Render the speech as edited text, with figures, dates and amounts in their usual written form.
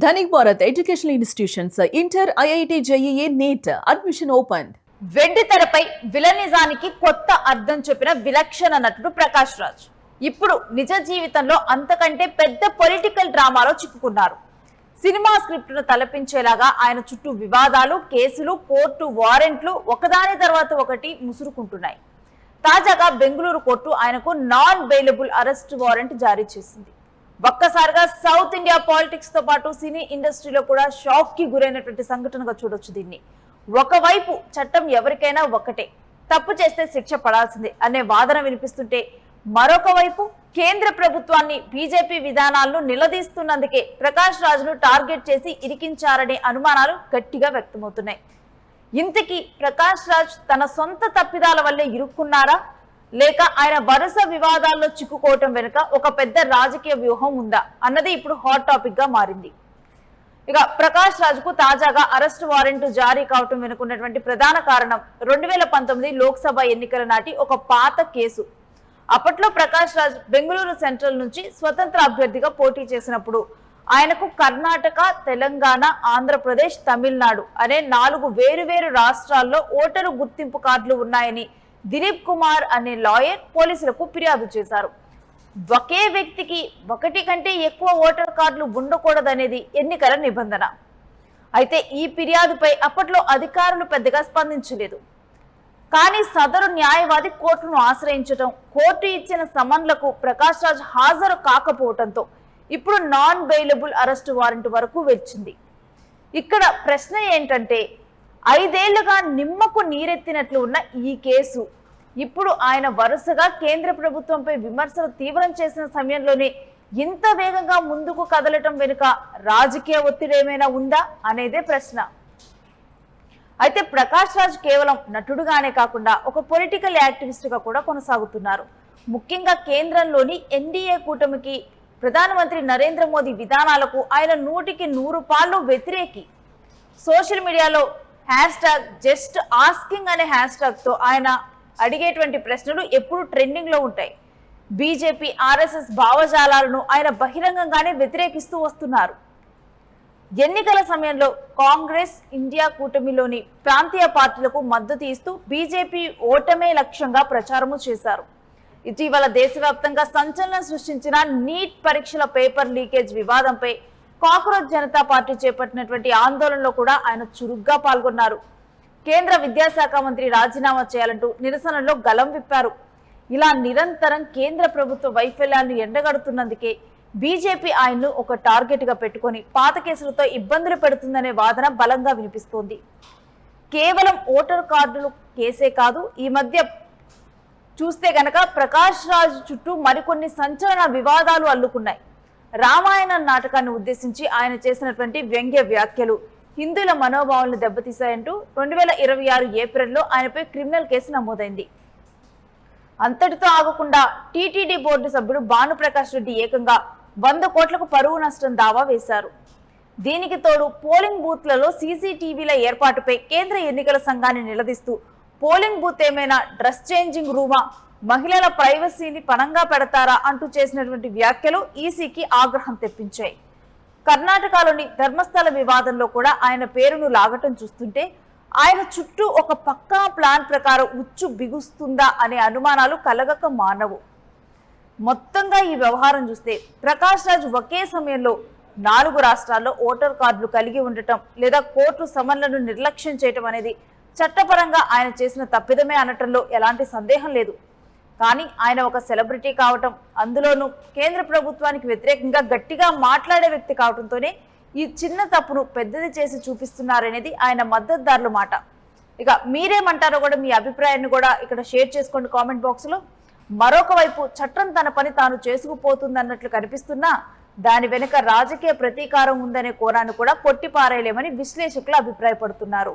Dhanik Bharat Educational Institutions, Inter, IIT, JEE, NEET, admission opened. వెండి తెరపై విలనిజానికి కొత్త అర్థం చెప్పిన విలక్షణ నటుడు ప్రకాష్ రాజ్ ఇప్పుడు నిజ జీవితంలో అంతకంటే పెద్ద పొలిటికల్ డ్రామాలో చిక్కుకున్నారు. సినిమా స్క్రిప్ట్ను తలపించేలాగా ఆయన చుట్టూ వివాదాలు, కేసులు, కోర్టు వారెంట్లు ఒకదాని తర్వాత ఒకటి ముసురుకుంటున్నాయి. తాజాగా బెంగళూరు కోర్టు ఆయనకు నాన్ బెయిలబుల్ అరెస్ట్ వారెంట్ జారీ చేసింది. ఒక్కసారిగా సౌత్ ఇండియా పాలిటిక్స్ తో పాటు సినీ ఇండస్ట్రీలో కూడా షాక్ కి గురైనటువంటి సంఘటనగా చూడొచ్చు దీన్ని. ఒకవైపు చట్టం ఎవరికైనా ఒకటే, తప్పు చేస్తే శిక్ష పడాల్సిందే అనే వాదన వినిపిస్తుంటే, మరొక వైపు కేంద్ర ప్రభుత్వాన్ని, బీజేపీ విధానాలను నిలదీస్తున్నందుకే ప్రకాష్ రాజ్ను టార్గెట్ చేసి ఇరికించారనే అనుమానాలు గట్టిగా వ్యక్తమవుతున్నాయి. ఇంతకీ ప్రకాష్ రాజ్ తన సొంత తప్పిదాల వల్లే ఇరుక్కున్నారా, లేక ఆయన వరుస వివాదాల్లో చిక్కుకోవటం వెనుక ఒక పెద్ద రాజకీయ వ్యూహం ఉందా అన్నది ఇప్పుడు హాట్ టాపిక్ గా మారింది. ఇక ప్రకాష్ రాజ్ కు తాజాగా అరెస్ట్ వారెంట్ జారీ కావటం వెనుకున్నటువంటి ప్రధాన కారణం 2019 లోక్సభ ఎన్నికల నాటి ఒక పాత కేసు. అప్పట్లో ప్రకాష్ రాజ్ బెంగళూరు సెంట్రల్ నుంచి స్వతంత్ర అభ్యర్థిగా పోటీ చేసినప్పుడు ఆయనకు కర్ణాటక, తెలంగాణ, ఆంధ్రప్రదేశ్, తమిళనాడు అనే 4 వేరువేరు రాష్ట్రాల్లో ఓటరు గుర్తింపు కార్డులు ఉన్నాయని దిలీప్ కుమార్ అనే లాయర్ పోలీసులకు ఫిర్యాదు చేశారు. ఒకే వ్యక్తికి ఒకటి కంటే ఎక్కువ ఓటర్ కార్డులు ఉండకూడదనేది ఎన్నికల నిబంధన. అయితే ఈ ఫిర్యాదుపై అప్పట్లో అధికారులు పెద్దగా స్పందించలేదు. కానీ సదరు న్యాయవాది కోర్టును ఆశ్రయించడం, కోర్టు ఇచ్చిన సమన్లకు ప్రకాష్ రాజ్ హాజరు కాకపోవడంతో ఇప్పుడు నాన్ బెయిలబుల్ అరెస్ట్ వారెంట్ వరకు వచ్చింది. ఇక్కడ ప్రశ్న ఏంటంటే, 5 ఏళ్లుగా నిమ్మకు నీరెత్తినట్లు ఉన్న ఈ కేసు ఇప్పుడు ఆయన వరుసగా కేంద్ర ప్రభుత్వంపై విమర్శలు తీవ్రం చేసిన సమయంలోనే ఇంత వేగంగా ముందుకు కదలటం వెనుక రాజకీయ ఒత్తిడి ఏమైనా ఉందా అనేదే ప్రశ్న. అయితే ప్రకాష్ రాజ్ కేవలం నటుడుగానే కాకుండా ఒక పొలిటికల్ యాక్టివిస్ట్ గా కూడా కొనసాగుతున్నారు. ముఖ్యంగా కేంద్రంలోని ఎన్డీఏ కూటమికి, ప్రధానమంత్రి నరేంద్ర మోదీ విధానాలకు ఆయన 100కి 100 పాళ్ళు వ్యతిరేకి. సోషల్ మీడియాలో #జస్ట్ ఆస్కింగ్ అనే హ్యాష్ట్యాగ్ తో ఆయన అడిగేటువంటి ప్రశ్నలు ఎప్పుడు ట్రెండింగ్ లో ఉంటాయి. బీజేపీ, ఆర్ఎస్ఎస్ భావజాలాలను ఆయన బహిరంగంగానే వ్యతిరేకిస్తూ వస్తున్నారు. ఎన్నికల సమయంలో కాంగ్రెస్, ఇండియా కూటమిలోని ప్రాంతీయ పార్టీలకు మద్దతు ఇస్తూ బీజేపీ ఓటమే లక్ష్యంగా ప్రచారము చేశారు. ఇటీవల దేశవ్యాప్తంగా సంచలనం సృష్టించిన నీట్ పరీక్షల పేపర్ లీకేజ్ వివాదంపై కాక్రోచ్ జనతా పార్టీ చేపట్టినటువంటి ఆందోళనలో కూడా ఆయన చురుగ్గా పాల్గొన్నారు. కేంద్ర విద్యాశాఖ మంత్రి రాజీనామా చేయాలంటూ నిరసనలో గలం విప్పారు. ఇలా నిరంతరం కేంద్ర ప్రభుత్వ వైఫల్యాన్ని ఎండగడుతున్నందుకే బీజేపీ ఆయన్ను ఒక టార్గెట్ గా పెట్టుకుని పాత కేసులతో ఇబ్బందులు పెడుతుందనే వాదన బలంగా వినిపిస్తోంది. కేవలం ఓటర్ కార్డులు కేసే కాదు, ఈ మధ్య చూస్తే గనక ప్రకాష్ రాజ్ చుట్టూ మరికొన్ని సంచలన వివాదాలు అల్లుకున్నాయి. రామాయణం నాటకాన్ని ఉద్దేశించి ఆయన చేసినటువంటి వ్యంగ్య వ్యాఖ్యలు హిందువుల మనోభావాలను దెబ్బతీశాయంటూ 2026 ఏప్రిల్లో ఆయనపై క్రిమినల్ కేసు నమోదైంది. అంతటితో ఆగకుండా టీటీడీ బోర్డు సభ్యుడు భానుప్రకాష్ రెడ్డి ఏకంగా 100 కోట్లకు పరువు నష్టం దావా వేశారు. దీనికి తోడు పోలింగ్ బూత్లలో సీసీటీవీల ఏర్పాటుపై కేంద్ర ఎన్నికల సంఘాన్ని నిలదీస్తూ పోలింగ్ బూత్ ఏమైనా డ్రెస్ చేంజింగ్ రూమా, మహిళల ప్రైవసీని పణంగా పెడతారా అంటూ చేసినటువంటి వ్యాఖ్యలు ఈసీకి ఆగ్రహం తెప్పించాయి. కర్ణాటకలోని ధర్మస్థల వివాదంలో కూడా ఆయన పేరును లాగటం చూస్తుంటే ఆయన చుట్టూ ఒక పక్కా ప్లాన్ ప్రకారం ఉచ్చు బిగుస్తుందా అనే అనుమానాలు కలగక మానవు. మొత్తంగా ఈ వ్యవహారం చూస్తే ప్రకాష్ రాజ్ ఒకే సమయంలో 4 రాష్ట్రాల్లో ఓటర్ కార్డులు కలిగి ఉండటం లేదా కోర్టు సమన్లను నిర్లక్ష్యం చేయటం అనేది చట్టపరంగా ఆయన చేసిన తప్పిదమే అనటంలో ఎలాంటి సందేహం లేదు. కానీ ఆయన ఒక సెలబ్రిటీ కావటం, అందులోనూ కేంద్ర ప్రభుత్వానికి వ్యతిరేకంగా గట్టిగా మాట్లాడే వ్యక్తి కావడంతోనే ఈ చిన్న తప్పును పెద్దది చేసి చూపిస్తున్నారనేది ఆయన మద్దతుదారుల మాట. ఇక మీరేమంటారో కూడా మీ అభిప్రాయాన్ని కూడా ఇక్కడ షేర్ చేసుకోండి కామెంట్ బాక్స్ లో. మరొక వైపు చట్టం తన పని తాను చేసుకుపోతుందన్నట్లు కనిపిస్తున్నా దాని వెనుక రాజకీయ ప్రతీకారం ఉందనే కోణాన్ని కూడా కొట్టిపారేయలేమని విశ్లేషకులు అభిప్రాయపడుతున్నారు.